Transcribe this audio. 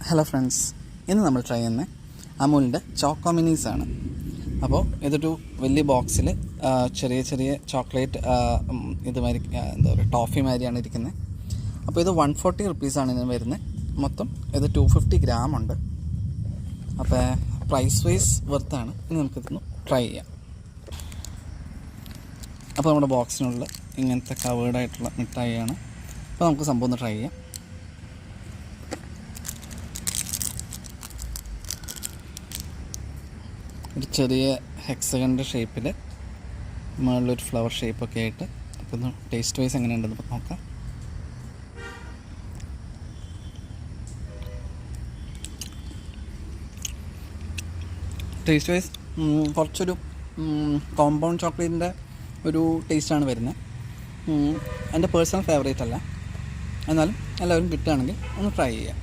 Hello friends, ഇന്ന് നമ്മൾ try ചെയ്യുന്നത് അമൂലിൻ്റെ ചോക്കോ മിനീസ് ആണ്. അപ്പോൾ ഇതൊരു വലിയ ബോക്സിൽ ചെറിയ ചെറിയ ചോക്ലേറ്റ് ഇതുമാതിരി എന്താ പറയുക ടോഫി മാതിരിയാണ് ഇരിക്കുന്നത്. അപ്പോൾ ഇത് 140 റുപ്പീസാണ് ഇതിന് വരുന്നത്. മൊത്തം ഇത് 250 ഗ്രാം ഉണ്ട്. അപ്പോൾ പ്രൈസ് വൈസ് വെർത്താണ്. ഇനി നമുക്കിതൊന്ന് ട്രൈ ചെയ്യാം. അപ്പോൾ നമ്മുടെ ബോക്സിനുള്ളിൽ ഇങ്ങനത്തെ കവേർഡായിട്ടുള്ള മിഠായിയാണ്. അപ്പോൾ നമുക്ക് സംഭവം ഒന്ന് ട്രൈ ചെയ്യാം. ഒരു ചെറിയ ഹെക്സഗണിൻ്റെ ഷേപ്പിൽ മുകളിലൊരു ഫ്ലവർ ഷേപ്പൊക്കെ ആയിട്ട്. അപ്പോൾ ഒന്ന് ടേസ്റ്റ് വൈസ് എങ്ങനെയുണ്ടെന്ന് ഇപ്പോൾ നോക്കാം. ടേസ്റ്റ് വൈസ് കുറച്ചൊരു കോമ്പൗണ്ട് ചോക്ലേറ്റിൻ്റെ ഒരു ടേസ്റ്റാണ് വരുന്നത്. എൻ്റെ പേഴ്സണൽ ഫേവറേറ്റ് അല്ല, എന്നാലും എല്ലാവരും കിട്ടുകയാണെങ്കിൽ ഒന്ന് ട്രൈ ചെയ്യാം.